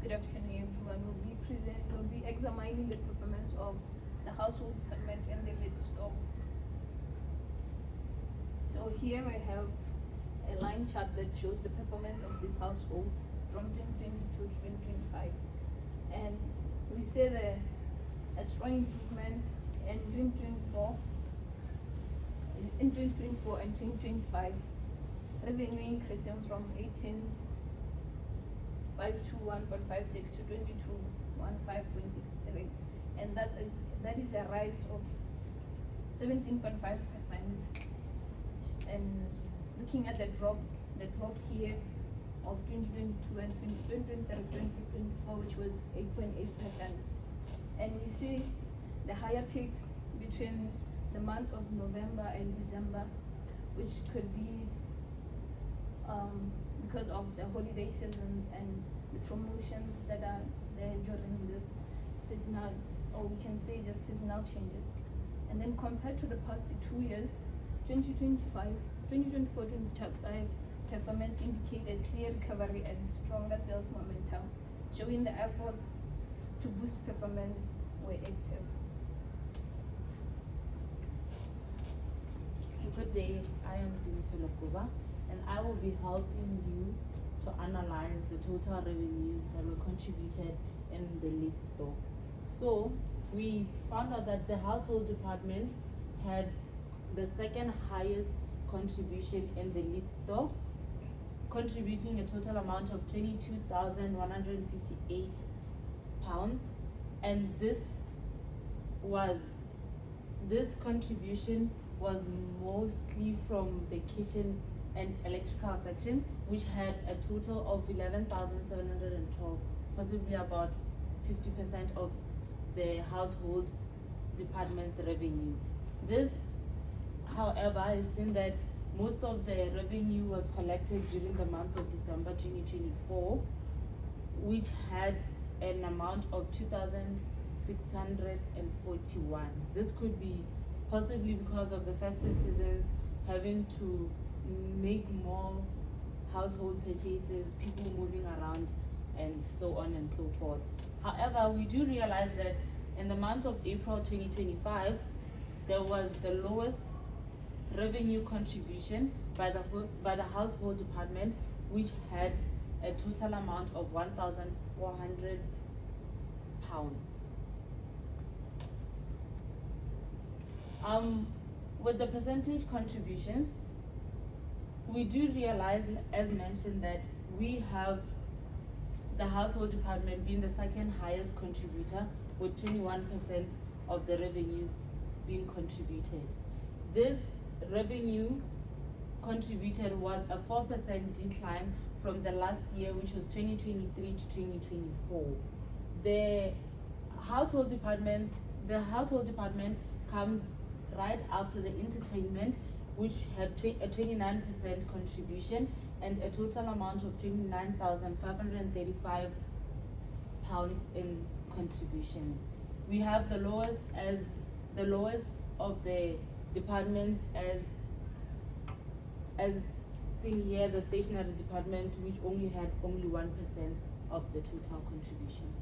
Good afternoon, everyone. We'll be examining the performance of the household department in the Leeds store. So here we have a line chart that shows the performance of this household from 2022 to 2025, and we see a strong improvement in 2024. In 2024 and 2025, revenue increasing from 18,521.56 to 22,15.63, and that is a rise of 17.5%. And looking at the drop here of 2022 and 2024, which was 8.8%, and we see the higher peaks between the month of November and December, which could be because of the holiday seasons and the promotions that are there during this seasonal, or we can say just seasonal changes. And then compared to the past 2 years, 2024-2025 performance indicate a clear recovery and stronger sales momentum, showing the efforts to boost performance were active. Good day, I am Dimisula Kuba, and I will be helping you to analyze the total revenues that were contributed in the Leeds store. So we found out that the household department had the second highest contribution in the Leeds store, contributing a total amount of £22,158, and this contribution was mostly from the kitchen and electrical section, which had a total of 11,712, possibly about 50% of the household department's revenue. This, however, is seen that most of the revenue was collected during the month of December 2024, which had an amount of 2,641. This could be possibly because of the festive seasons, having to make more household purchases, people moving around, and so on and so forth. However, we do realize that in the month of April 2025, there was the lowest revenue contribution by the household department, which had a total amount of £1,400. With the percentage contributions, we do realize, as mentioned, that we have the household department being the second highest contributor, with 21% of the revenues being contributed. This revenue contributed was a 4% decline from the last year, which was 2023 to 2024. The household department comes right after the entertainment, which had a 29% contribution and a total amount of £29,535 in contributions. We have the lowest of the departments as seen here, the stationery department, which had only 1% of the total contributions.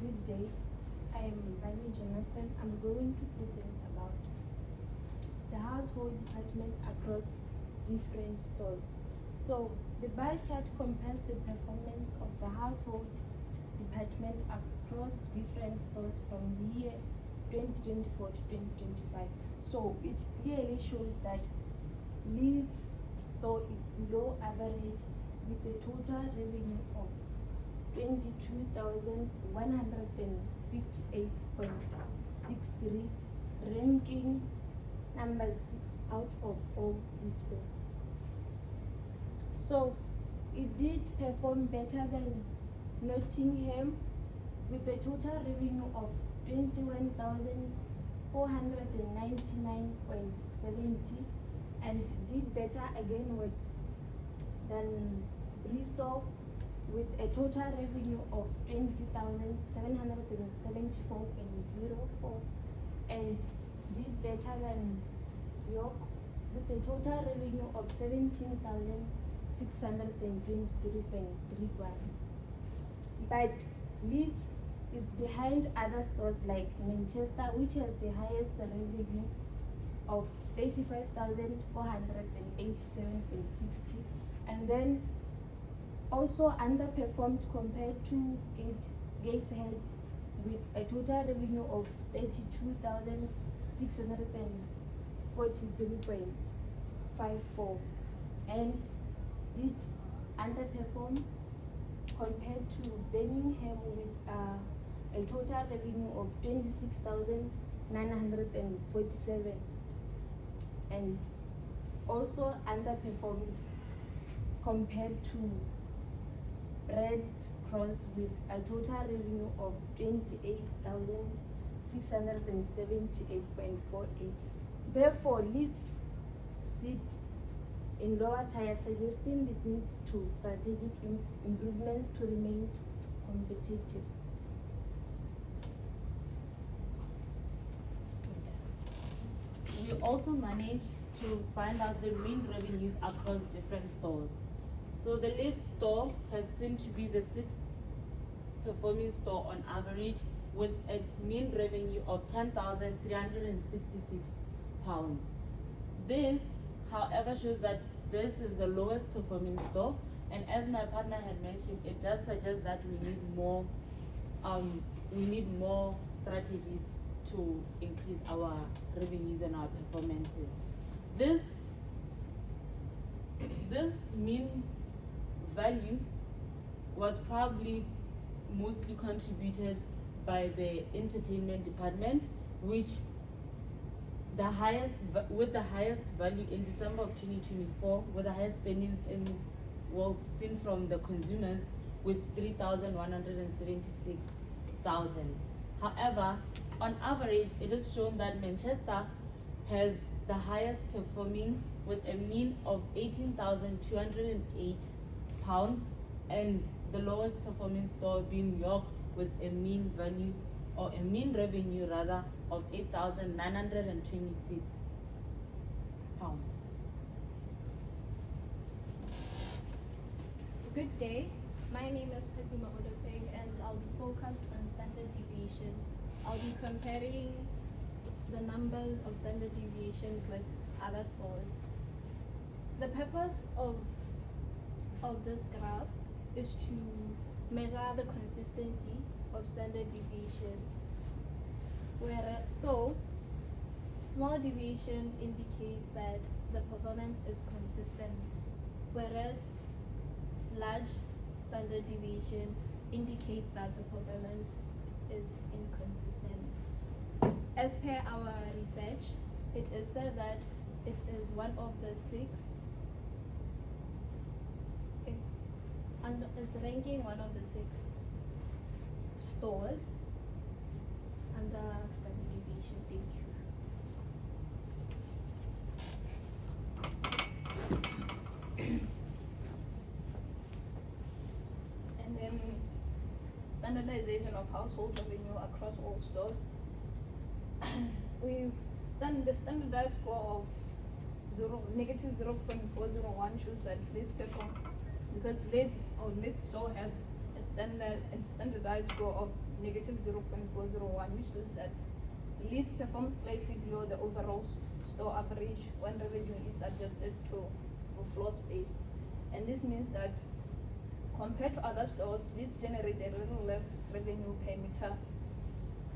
Good day, I am Bani Jonathan. I'm going to present about the household department across different stores. So the bar chart compares the performance of the household department across different stores from the year 2024 to 2025. So it clearly shows that Leeds store is below average with a total revenue of 22,158.63, ranking number 6 out of all these stores. So it did perform better than Nottingham with a total revenue of 21,499.70, and did better again than Bristol with a total revenue of 20,774.04, and did better than York with a total revenue of 17,623.31. But Leeds is behind other stores like Manchester, which has the highest revenue of 35,487.60, and then also underperformed compared to Gateshead with a total revenue of 32,643.54, and did underperform compared to Birmingham with a total revenue of 26,947, and also underperformed compared to Red Cross with a total revenue of 28,678.48. Therefore, Leeds sit in lower tier, suggesting the need to strategic improvements to remain competitive. We also managed to find out the mean revenues across different stores. So the Leeds store has seemed to be the sixth performing store on average, with a mean revenue of £10,366. This, however, shows that this is the lowest performing store, and as my partner had mentioned, it does suggest that we need more strategies to increase our revenues and our performances. This mean value was probably mostly contributed by the entertainment department, which with the highest value in December of 2024, with the highest spendings seen from the consumers with 3,176,000. However, on average, it is shown that Manchester has the highest performing with a mean of £18,208, and the lowest performing store being York with a mean value, or a mean revenue rather, of £8,926. Good day. My name is Fatima Odopeng, and I'll be focused on standard deviation. I'll be comparing the numbers of standard deviation with other stores. The purpose of this graph is to measure the consistency of standard deviation. So, small deviation indicates that the performance is consistent, whereas large standard deviation indicates that the performance is inconsistent. As per our research, it is said that it is one of the it's ranking one of the 6 stores under standard deviation. Thank you. And then standardization of household revenue across all stores. The standardized score of negative 0.401 shows that Leeds perform, because Leeds store has a standardized score of negative 0.401, which shows that Leeds performs slightly below the overall store average when revenue is adjusted for floor space. And this means that compared to other stores, Leeds generate a little less revenue per meter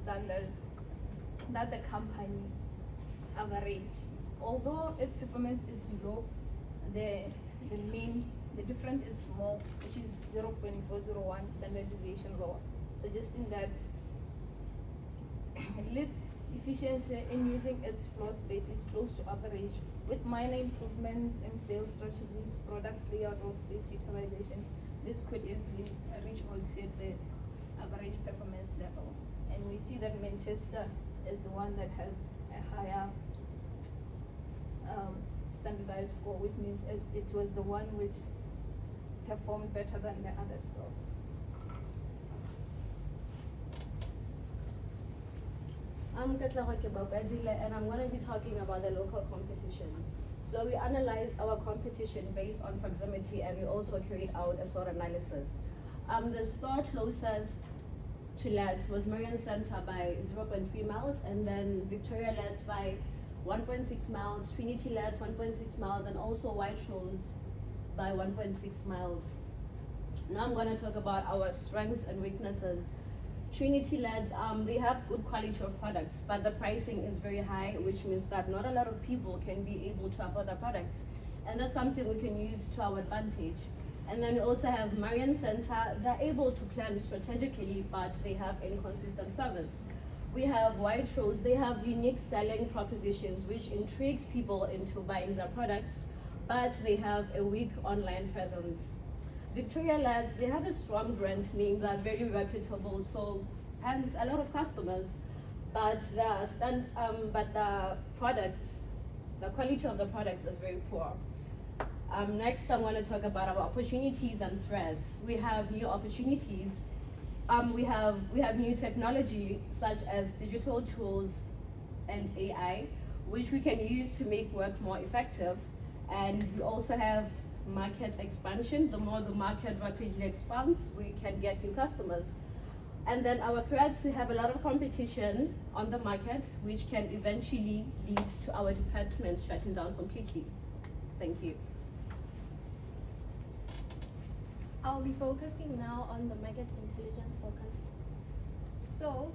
than the company average. Although its performance is below the mean, the difference is small, which is 0.401 standard deviation lower, suggesting that Leeds efficiency in using its floor space is close to average, with minor improvements in sales strategies, products layout, or space utilization. This could easily reach or exceed the average performance level. And we see that Manchester is the one that has a higher standardized score, which means it was the one which performed better than the other stores. I'm Katlego Kebakadile, and I'm going to be talking about the local competition. So we analyze our competition based on proximity, and we also carried out a SWOT analysis. The store closest to Leeds was Marion Center by 0.3 miles, and then Victoria Leeds by 1.6 miles, Trinity Leeds 1.6 miles, and also White Rose by 1.6 miles. Now I'm going to talk about our strengths and weaknesses. Trinity Leeds, they have good quality of products, but the pricing is very high, which means that not a lot of people can be able to afford the products. And that's something we can use to our advantage. And then we also have Marion Center. They're able to plan strategically, but they have inconsistent service. We have White Rose. They have unique selling propositions, which intrigues people into buying their products, but they have a weak online presence. Victoria Leeds, they have a strong brand name. They're very reputable, so hence a lot of customers, but the products, the quality of the products is very poor. Next, I'm going to talk about our opportunities and threats. We have new opportunities. We have new technology such as digital tools and AI, which we can use to make work more effective. And we also have market expansion. The more the market rapidly expands, we can get new customers. And then our threats, we have a lot of competition on the market, which can eventually lead to our department shutting down completely. Thank you. I'll be focusing now on the market intelligence forecast. So,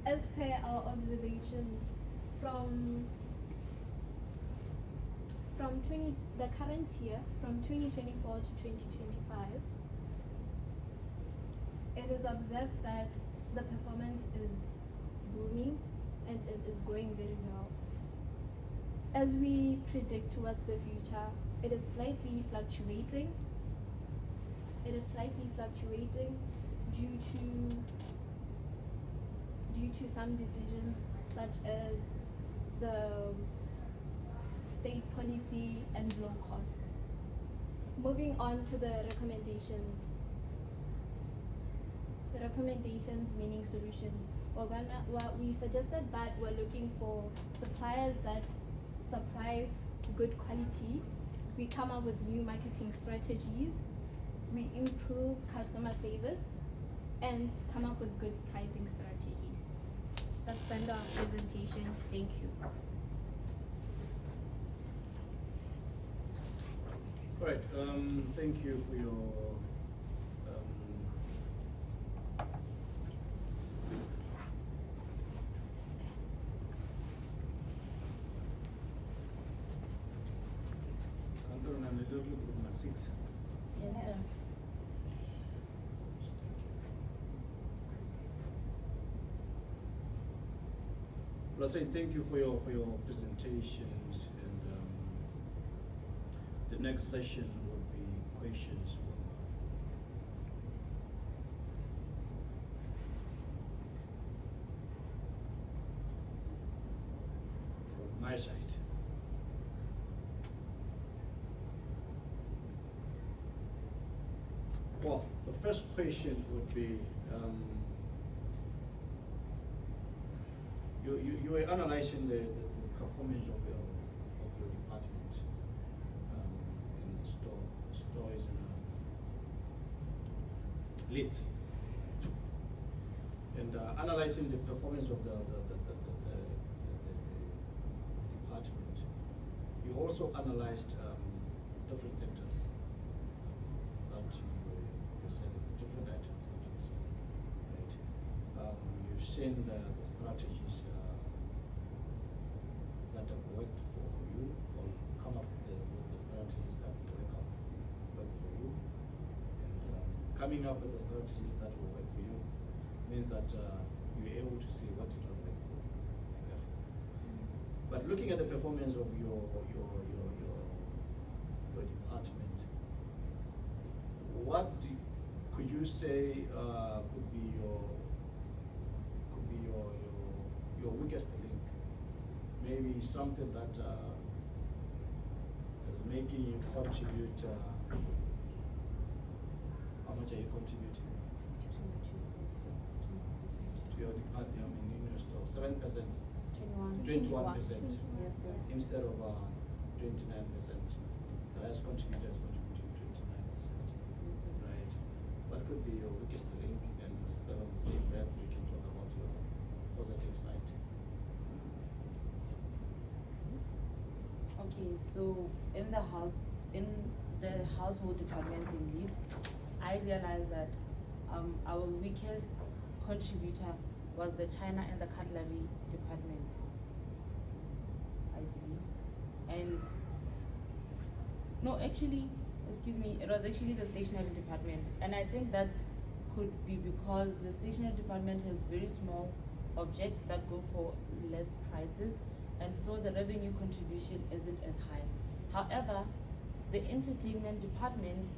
as per our observations from the current year, from 2024 to 2025, it is observed that the performance is booming and is going very well. As we predict towards the future, it is slightly fluctuating. It is slightly fluctuating due to some decisions such as the state policy and low costs. Moving on to the recommendations. So recommendations meaning solutions. We suggested that we're looking for suppliers that supply good quality. We come up with new marketing strategies. We improve customer service and come up with good pricing strategies. That's the end of our presentation. Thank you. Right, thank you for your I'm going to look at my 6. Yes, sir. Well, I say thank you for your presentations, and the next session will be questions from my side. Well, the first question would be, you were analyzing the performance of your department in the stores in Leeds, and analyzing the performance of the department. You also analyzed different sectors that you selling, different items that you selling, right? You've seen the strategies that have worked for you, or you've come up with the strategies that work for you. And coming up with the strategies that will work for you means that you're able to see what did not work for you. Okay. But looking at the performance of your department, what could you say could be your weakest link? Maybe something that is making you contribute. How much are you contributing to your department in your store? 7%, 21%, Yes, sir. instead of 25%. 29%. The highest contributor is contributing 29%. Yes, sir. Right. What could be your weakest link, and still on the same breath we can talk about your positive side. Okay, so in the household department in Leeds, I realized that our weakest contributor was the china and the cutlery department, I believe. And no, actually, excuse me, it was actually the stationery department. And I think that could be because the stationery department has very small objects that go for less prices, and so the revenue contribution isn't as high. However, the entertainment department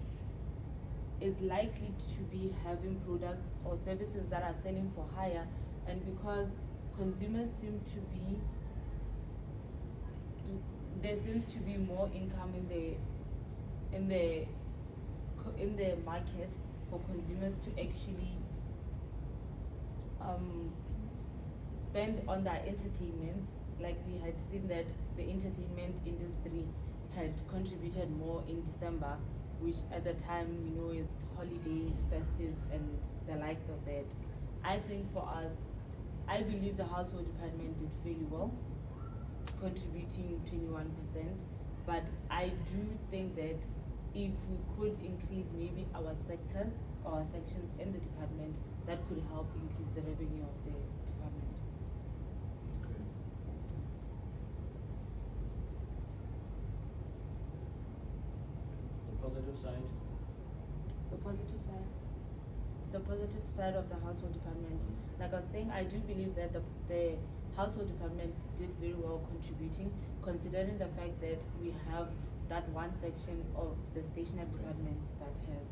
is likely to be having products or services that are selling for higher, and because consumers seem to be, there seems to be more income in the market for consumers to actually spend on their entertainments. Like we had seen that the entertainment industry had contributed more in December, which at the time, it's holidays, festives, and the likes of that. I think for us, I believe the household department did fairly well, contributing 21%. But I do think that if we could increase maybe our sectors or our sections in the department, that could help increase the revenue of the department. Okay. Yes. The positive side. The positive side. The positive side of the household department. Like I was saying, I do believe that the household department did very well contributing, considering the fact that we have that one section of the stationery department that has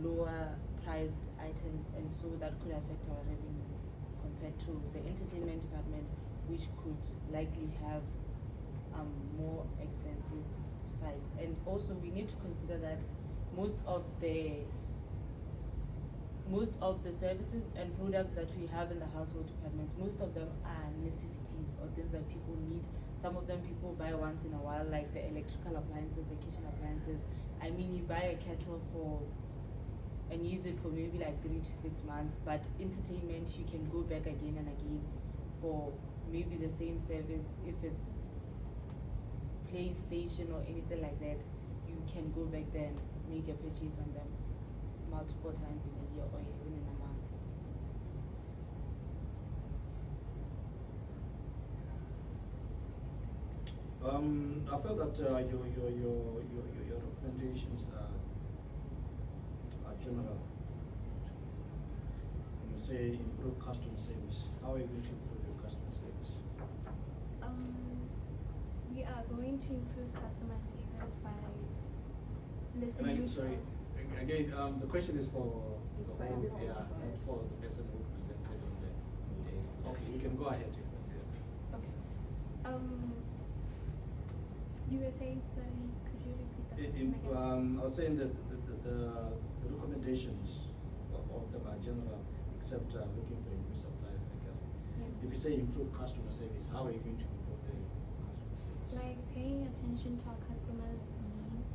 lower priced items, and so that could affect our revenue compared to the entertainment department, which could likely have more expensive sides. And also we need to consider that most of the services and products that we have in the household departments, most of them are necessities or things that people need. Some of them people buy once in a while, like the electrical appliances, the kitchen appliances. I mean, you buy a kettle and use it for maybe like 3 to 6 months, but entertainment, you can go back again and again for maybe the same service. If it's PlayStation or anything like that, you can go back there and make a purchase on them multiple times in a year or even in a month. I feel that your recommendations are general. When you say improve customer service, how are you going to improve your customer service? We are going to improve customer service by And listening sorry, again, the question is for It's the for whole, everyone, not yes. for the person who presented on the. Okay, you can go ahead. Okay. You were saying, sorry, could you repeat the question again? I was saying that the recommendations of them are general, except looking for a new supplier, I guess. Yes. If you say improve customer service, how are you going to improve the customer service? Like paying attention to our customers' needs,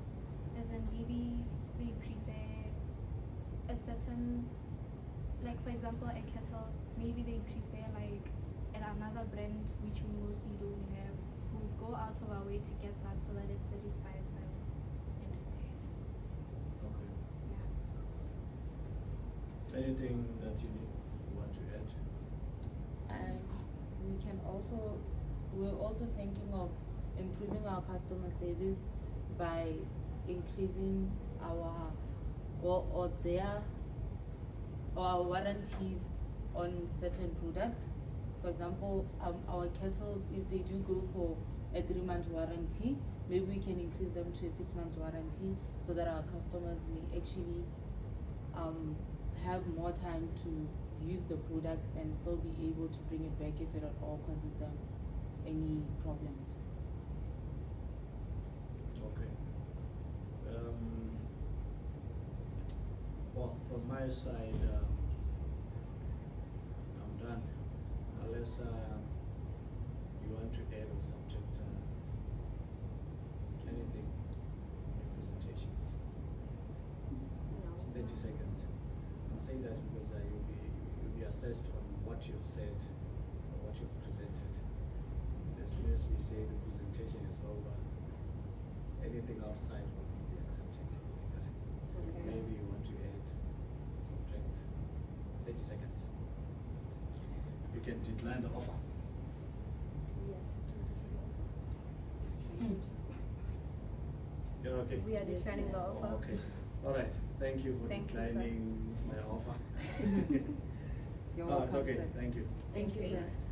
as in maybe they prefer a certain, like for example a kettle, maybe they prefer like another brand which we mostly don't have. We go out of our way to get that so that it satisfies them in return. Okay. Yeah. Anything that you want to add? And we're also thinking of improving our customer service by increasing our warranties on certain products. For example, our kettles, if they do go for a 3-month warranty, maybe we can increase them to a 6-month warranty so that our customers may actually have more time to use the product and still be able to bring it back if it at all causes them any problems. Okay. Well, from my side, I'm done. Unless you want to add on subject. seconds. I'm saying that because you'll be assessed on what you've said or what you've presented. As soon as we say the presentation is over, anything outside will not be accepted. Yes, sir. Maybe you want to add, subtract. 30 seconds. You can decline the offer. You're okay? We are declining the offer. Oh, okay. All right. Thank you for Thank you, sir. declining my offer. You're No, it's welcome, okay. sir. Thank you. Thank you, Thank you. sir.